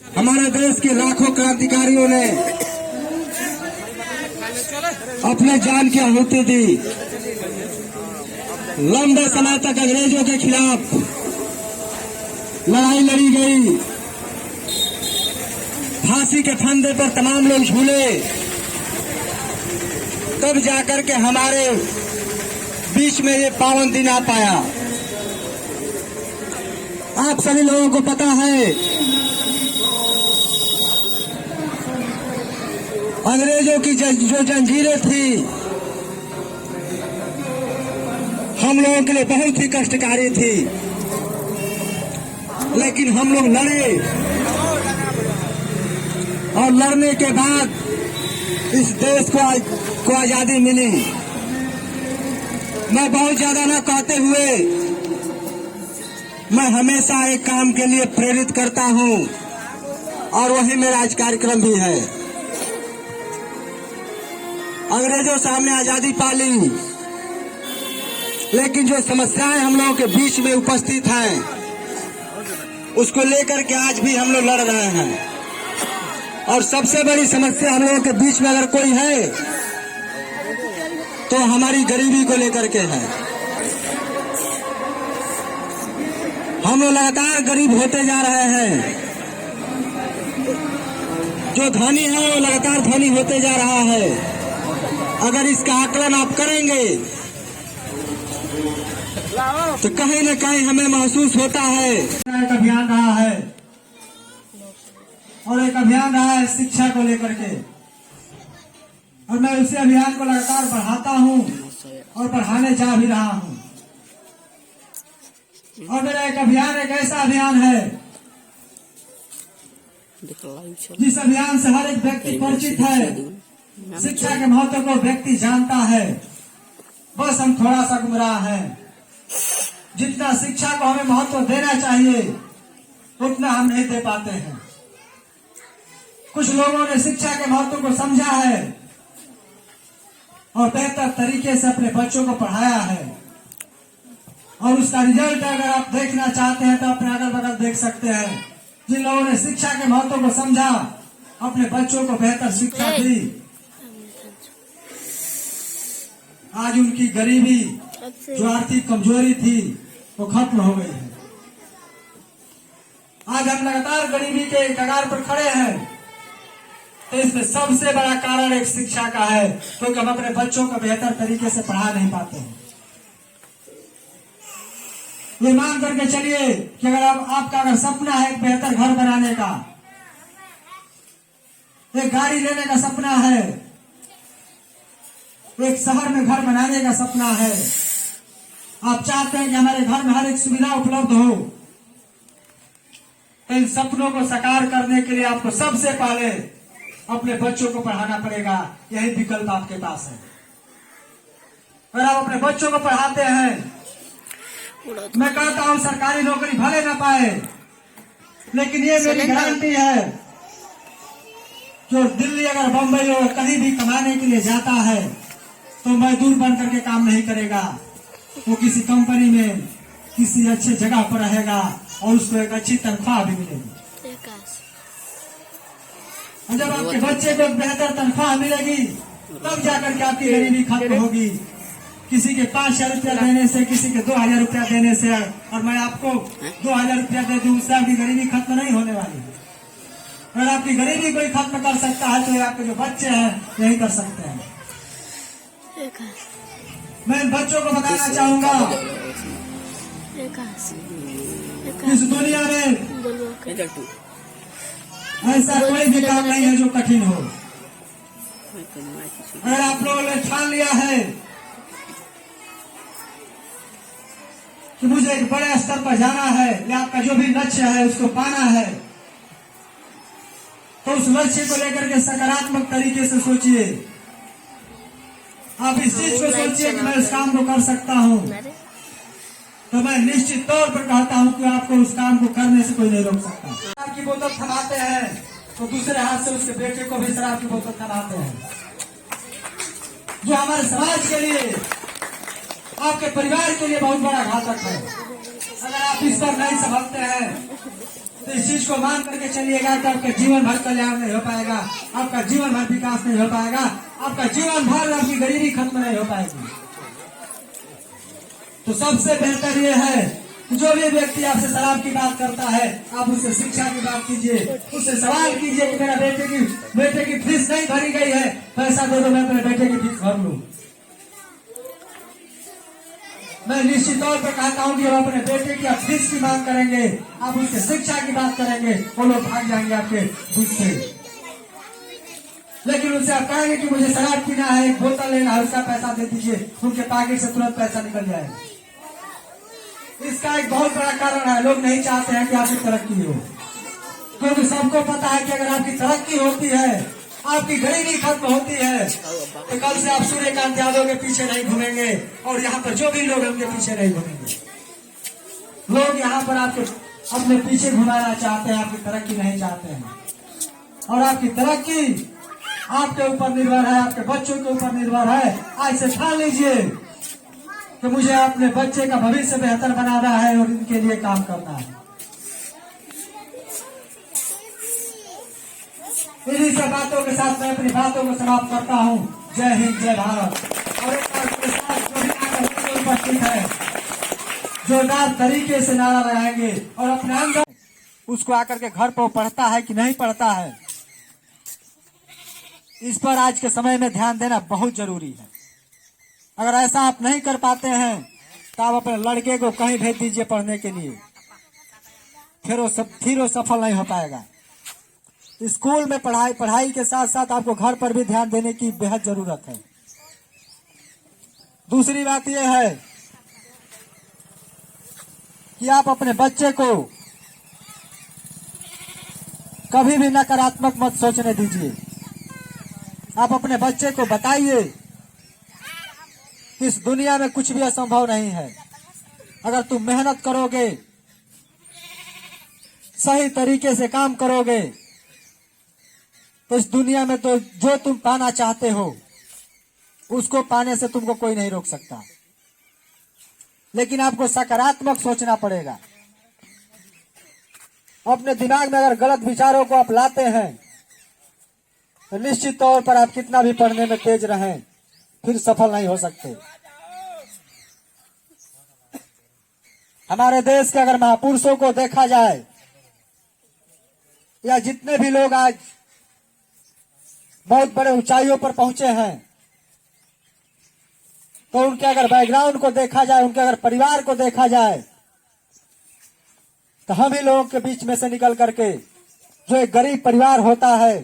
हमारे देश के लाखों क्रांतिकारियों ने अपने जान की आहुति दी। लंबे समय तक अंग्रेजों के खिलाफ लड़ाई लड़ी गई। फांसी के फंदे पर तमाम लोग झूले, तब जाकर के हमारे बीच में ये पावन दिन आ पाया। आप सभी लोगों को पता है, अंग्रेजों की जो जंजीरें थी हम लोगों के लिए बहुत ही कष्टकारी थी, लेकिन हम लोग लड़े और लड़ने के बाद इस देश को आजादी मिली। मैं बहुत ज्यादा न कहते हुए मैं हमेशा एक काम के लिए प्रेरित करता हूं और वही मेरा आज कार्यक्रम भी है। अंग्रेजों से हमने आजादी पा ली, लेकिन जो समस्याएं हम लोगों के बीच में उपस्थित हैं उसको लेकर के आज भी हम लोग लड़ रहे हैं। और सबसे बड़ी समस्या हम लोगों के बीच में अगर कोई है तो हमारी गरीबी को लेकर के है। हम लोग लगातार गरीब होते जा रहे हैं। जो धनी है वो लगातार धनी होते जा रहा है। अगर इसका आकलन आप करेंगे तो कहीं न कहीं हमें महसूस होता है। एक अभियान रहा है और एक अभियान रहा है शिक्षा को लेकर के, और मैं उसी अभियान को लगातार बढ़ाता हूं और बढ़ाने जा भी रहा हूं। और मेरा एक अभियान एक ऐसा अभियान है जिस अभियान से हर एक व्यक्ति परिचित है। शिक्षा के महत्व को व्यक्ति जानता है, बस हम थोड़ा सा गुमराह हैं। जितना शिक्षा को हमें महत्व देना चाहिए उतना हम नहीं दे पाते हैं। कुछ लोगों ने शिक्षा के महत्व को समझा है और बेहतर तरीके से अपने बच्चों को पढ़ाया है, और उसका रिजल्ट अगर आप देखना चाहते हैं तो अपने अगल बगल देख सकते हैं। जिन लोगों ने शिक्षा के महत्व को समझा, अपने बच्चों को बेहतर शिक्षा दी, आज उनकी गरीबी, जो आर्थिक कमजोरी थी, वो खत्म हो गई है। आज हम लगातार गरीबी के कगार पर खड़े हैं, तो इसमें सबसे बड़ा कारण एक शिक्षा का है, क्योंकि हम अपने बच्चों को बेहतर तरीके से पढ़ा नहीं पाते हैं। ये मान करके चलिए कि अगर आपका अगर सपना है एक बेहतर घर बनाने का, एक गाड़ी लेने का सपना है, एक शहर में घर बनाने का सपना है, आप चाहते हैं कि हमारे घर में हर एक सुविधा उपलब्ध हो, तो इन सपनों को साकार करने के लिए आपको सबसे पहले अपने बच्चों को पढ़ाना पड़ेगा। यही विकल्प आपके पास है। अगर आप अपने बच्चों को पढ़ाते हैं, मैं कहता हूं सरकारी नौकरी भले ना पाए, लेकिन ये मेरी गारंटी है, जो दिल्ली अगर बम्बई और कहीं भी कमाने के लिए जाता है तो मजदूर बन करके काम नहीं करेगा। वो किसी कंपनी में किसी अच्छे जगह पर रहेगा और उसको एक अच्छी तनख्वाह भी मिलेगी। और जब आपके बच्चे को बेहतर तनख्वाह मिलेगी तब जाकर के आपकी गरीबी खत्म होगी। किसी के 5,000 रुपया देने से, किसी के 2,000 रुपया देने से, और मैं आपको 2,000 रुपया दे दूं, उससे आपकी गरीबी खत्म नहीं होने वाली। अगर आपकी गरीबी कोई खत्म कर सकता है तो आपके जो बच्चे हैं यही कर सकते हैं। मैं इन बच्चों को बताना चाहूंगा, इस दुनिया में ऐसा कोई भी काम नहीं है जो कठिन हो। अगर आप लोगों ने ठान लिया है कि मुझे एक बड़े स्तर पर जाना है या आपका जो भी लक्ष्य है उसको पाना है, तो उस लक्ष्य को लेकर के सकारात्मक तरीके से सोचिए। आप इस चीज को सोचिए कि मैं इस काम को कर सकता हूं, तो मैं निश्चित तौर पर कहता हूं कि आपको उस काम को करने से कोई नहीं रोक सकता। शराब की बोतल थमाते हैं तो दूसरे हाथ से उसके बेटे को भी शराब की बोतल थमाते हैं, जो हमारे समाज के लिए, आपके परिवार के लिए बहुत बड़ा घातक है। अगर आप इस पर नहीं संभलते हैं तो इस चीज को मान करके चलिएगा कि आपका जीवन भर कल्याण नहीं हो पाएगा, आपका जीवन भर विकास नहीं हो पाएगा, आपका जीवन भर आपकी गरीबी खत्म नहीं हो पाएगी। तो सबसे बेहतर ये है कि जो भी व्यक्ति आपसे शराब की बात करता है, आप उससे शिक्षा की बात कीजिए, उससे सवाल कीजिए कि मेरा बेटे की फीस नहीं भरी गई है, पैसा दे दो, मैं अपने बेटे की फीस भर लूं। मैं निश्चित तौर पर कहता हूँ कि आप अपने बेटे की फीस की मांग करेंगे, आप उसके शिक्षा की बात करेंगे, वो लोग भाग जाएंगे आपके बीच से। लेकिन उनसे आप कहेंगे कि मुझे शराब पीना है, एक बोतल लेना है, उसका पैसा दे दीजिए, उनके पैकेट से तुरंत पैसा निकल जाएगा। इसका एक बहुत बड़ा कारण है, लोग नहीं चाहते हैं कि आपकी तरक्की हो, क्योंकि सबको पता है कि अगर आपकी तरक्की होती है, आपकी गरीबी खत्म होती है, तो कल से आप सूर्यकांत यादव के पीछे नहीं घूमेंगे और यहाँ पर जो भी लोग हैं उनके पीछे नहीं घूमेंगे। लोग यहाँ पर आपके अपने पीछे घुमाना चाहते हैं, आपकी तरक्की नहीं चाहते हैं। और आपकी तरक्की आपके ऊपर निर्भर है, आपके बच्चों के ऊपर निर्भर है। आज से ठान लीजिए कि मुझे अपने बच्चे का भविष्य बेहतर बनाना है और इनके लिए काम करना है। इन्हीं सब बातों के साथ मैं अपनी बातों को समाप्त करता हूँ। जय हिंद, जय भारत। और एक बार के साथ जो भी आकर उपस्थित है, जोरदार तरीके से नारा लगाएंगे और अपने अंदर उसको आकर के घर पर पढ़ता है कि नहीं पढ़ता है, इस पर आज के समय में ध्यान देना बहुत जरूरी है। अगर ऐसा आप नहीं कर पाते हैं तो आप अपने लड़के को कहीं भेज दीजिए पढ़ने के लिए, फिर वो सफल नहीं हो पाएगा। स्कूल में पढ़ाई के साथ साथ आपको घर पर भी ध्यान देने की बेहद जरूरत है। दूसरी बात यह है कि आप अपने बच्चे को कभी भी नकारात्मक मत सोचने दीजिए। आप अपने बच्चे को बताइए कि इस दुनिया में कुछ भी असंभव नहीं है। अगर तुम मेहनत करोगे, सही तरीके से काम करोगे, तो इस दुनिया में तो जो तुम पाना चाहते हो उसको पाने से तुमको कोई नहीं रोक सकता। लेकिन आपको सकारात्मक सोचना पड़ेगा। अपने दिमाग में अगर गलत विचारों को आप लाते हैं तो निश्चित तौर पर आप कितना भी पढ़ने में तेज रहें, फिर सफल नहीं हो सकते। हमारे देश के अगर महापुरुषों को देखा जाए, या जितने भी लोग आज बहुत बड़े ऊंचाइयों पर पहुंचे हैं, तो उनके अगर बैकग्राउंड को देखा जाए, उनके अगर परिवार को देखा जाए, तो हम ही लोगों के बीच में से निकल करके जो एक गरीब परिवार होता है,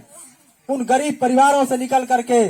उन गरीब परिवारों से निकल करके